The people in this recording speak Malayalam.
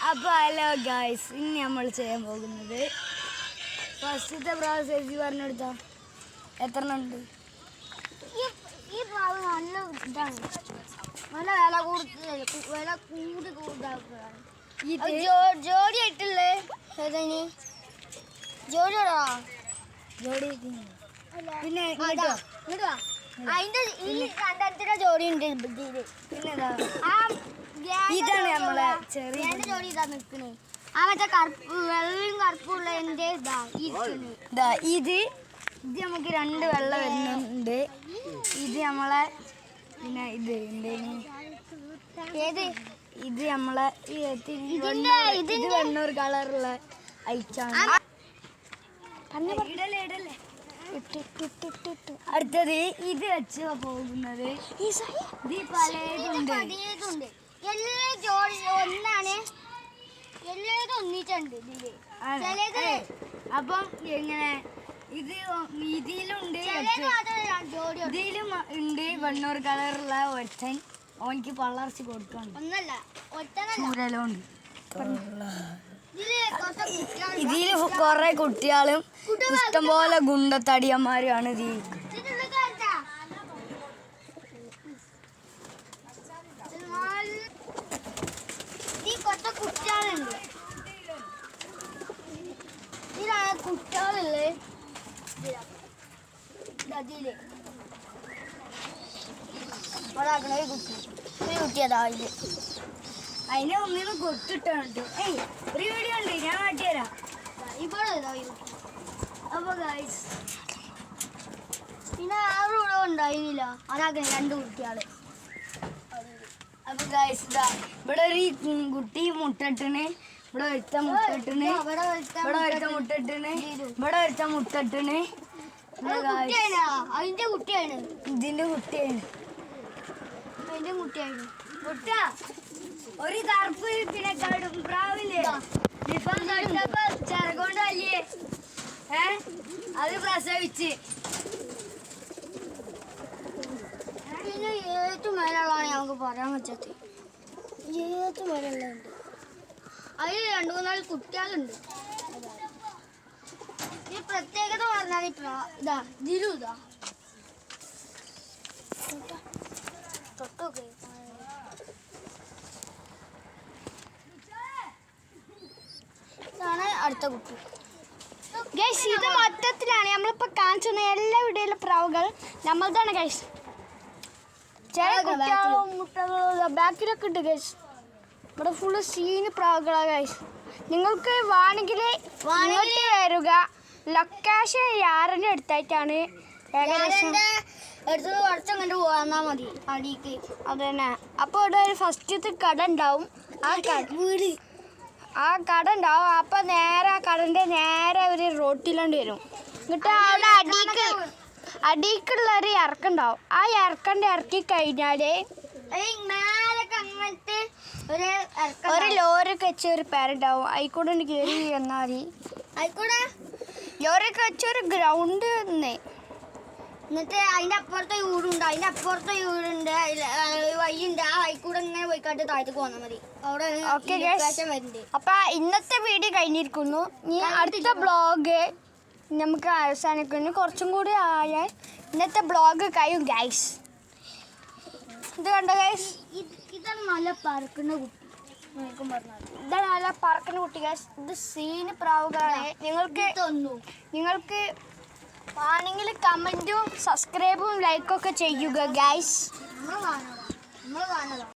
അപ്പോൾ ഹലോ ഗായ്സ്, ഇനി നമ്മൾ ചെയ്യാൻ പോകുന്നത് ഫസ്റ്റത്തെ പ്രാവ് ചേച്ചി പറഞ്ഞെടുത്താ എത്ര ഉണ്ട്? ഈ പ്രാവ് നല്ല ഇതാണ്, നല്ല വില കൂടുതലാണ്. ജോഡി ആയിട്ടുള്ളേ ജോഡിയോടാ ജോഡി പിന്നെ അതിന്റെ ഈ രണ്ടാമത്തെ ജോഡി ഉണ്ട്. പിന്നെ ഇതാണ് നമ്മളെ ചെറിയ ജോഡി ഇതാ നിൽക്കണേ. ആ മറ്റേ കറുപ്പ് വെള്ളയും കറുപ്പുള്ള എൻ്റെ ഇത് നമുക്ക് രണ്ട് വെള്ളം വരുന്നുണ്ട്. ഇത് നമ്മളെ പിന്നെ ഇത് നമ്മളെ ഇത് വെണ്ണൂർ കളറുള്ള ഐറ്റാണ്. അടുത്തത് ഇത് വെച്ച് പോകുന്നത് പലതുണ്ട്. എല്ലാ ജോഡി ഒന്നാണ്, എല്ലാതും ഒന്നിച്ചുണ്ട് ഇതില്. അപ്പം എങ്ങനെ ഇതിലുണ്ട് ഇതിലും ഉണ്ട് വെണ്ണൂർ കളറുള്ള ഒരുത്തൻ. ഓനിക്ക് പള്ളർച്ച് കൊടുക്കണം. ഒന്നല്ല ചൂരലുണ്ട്. ഇതില് കൊറേ കുട്ടികളും ഇഷ്ടംപോലെ ഗുണ്ടത്തടിയന്മാരുമാണ് ഇതിൽ. കുട്ടികളുണ്ട്. ഇതിലാണ് കുട്ടികളുള്ളത്. കുട്ടിയതാ ഇത്. അതിനെ ഒന്നിന് കൊത്തിട്ടുണ്ട്. ഒരു വീഡിയോ ഉണ്ട്, ഞാൻ കാട്ടിത്തരാം. അപ്പൊ ഗൈസ് പിന്നെ ആരും ഇവിടെ ഉണ്ടായിരുന്നില്ല. അതാക്കണേ രണ്ട് കുട്ടികള്. അപ്പൊ ഗൈസ് ഇവിടെ ഒരു കുട്ടി മുട്ടിട്ടിന്, ഇവിടെ ഒരുത്ത മുട്ടിട്ടിന്, ഇവിടെ ഒരുത്ത മുട്ടിട്ടിന്, ഇവിടെ ഒരുത്ത മുട്ടിട്ടിന്. അതിന്റെ കുട്ടിയാണ്, ഇതിന്റെ കുട്ടിയാണ്. അതിന്റെ കുട്ടിയാണ്. കുട്ട ഒരു കറുപ്പ് പിന്നെ പ്രാവില്ലേ ചെറുകൊണ്ടല്ലേ അത് പ്രസവിച്ച്. പിന്നെ ഏത് മേലുള്ളതാണ് ഞങ്ങൾക്ക് പറയാൻ പറ്റാത്ത. ഏത് മേലുള്ളതുണ്ട്. അതിൽ 2-3 കുട്ടികളുണ്ട്. ഈ പ്രത്യേകത പറഞ്ഞാൽ ഇതാ ദിലു ഇതാ തൊട്ടൊക്കെ. ഇതാണ് അടുത്ത കുട്ടി. ഗൈസ്, ഇത് മൊത്തത്തിലാണ് നമ്മളിപ്പോൾ കാണിച്ചു തന്ന എല്ലാ വീഡിയോയിലെ പ്രാവുകൾ നമ്മളതാണ് ഗൈസ്. ചില കുട്ടികളും മുട്ടകളും ബാക്കിലൊക്കെ ഉണ്ട് ഗൈസ്. ഇവിടെ ഫുള്ള് സീന് പ്രാവുകളാണ് ഗൈസ്. നിങ്ങൾക്ക് വേണമെങ്കിൽ വരിക. ലൊക്കേഷൻ യാറിൻ്റെ അടുത്തായിട്ടാണ്. ഏകദേശം കുറച്ചും കണ്ട് പോകാന്നാ മതി അടിക്ക്. അത് തന്നെ. അപ്പോൾ ഇവിടെ ഒരു ഫസ്റ്റത്തെ കട ഉണ്ടാവും. ആ കട ഉണ്ടാവും. അപ്പം നേരെ ആ കടൻ്റെ നേരെ ഒരു റോട്ടിലാണ്ട് വരും. എന്നിട്ട് അവിടെ അടിക്കുള്ളൊരു ഇറക്കുണ്ടാവും. ആ ഇറക്കി കഴിഞ്ഞാൽ ഒരു ലോറിയൊക്കെ വെച്ച ഒരു പേരുണ്ടാവും. അതിൽക്കൂടെ കയറി എന്നാൽ ആയിക്കൂടെ ലോറിയൊക്കെ വെച്ച ഒരു ഗ്രൗണ്ട് തന്നെ. എന്നിട്ട് അതിൻ്റെ അപ്പുറത്തെ വീടുണ്ട്, അതിൻ്റെ അപ്പുറത്തെ വീടുണ്ട്, വഴിയുണ്ട്. ആ വഴിക്കൂടെ ഇങ്ങനെ പോയിക്കാട്ട് താഴത്തേക്ക് പോന്നാൽ മതി. അവിടെ വരുന്നുണ്ട്. അപ്പൊ ഇന്നത്തെ വീഡിയോ കഴിഞ്ഞിരിക്കുന്നു. ഇനി അടുത്ത ബ്ലോഗ് നമുക്ക് അവസാനിക്കുന്നു. കുറച്ചും കൂടി ആയാൽ ഇന്നത്തെ ബ്ലോഗ് കഴിയും ഗൈസ്. ഇത് കണ്ടോ ഗൈസ്, ഇതാണ് നല്ല പറക്കുന്ന കുട്ടി. ഇതാണ് നല്ല പറക്കുന്ന കുട്ടി ഗൈസ്. ഇത് സീന് പ്രാവുകളാണ്. നിങ്ങൾക്ക് ആണെങ്കിൽ കമൻറ്റും സബ്സ്ക്രൈബും ലൈക്കൊക്കെ ചെയ്യുക ഗൈസ്.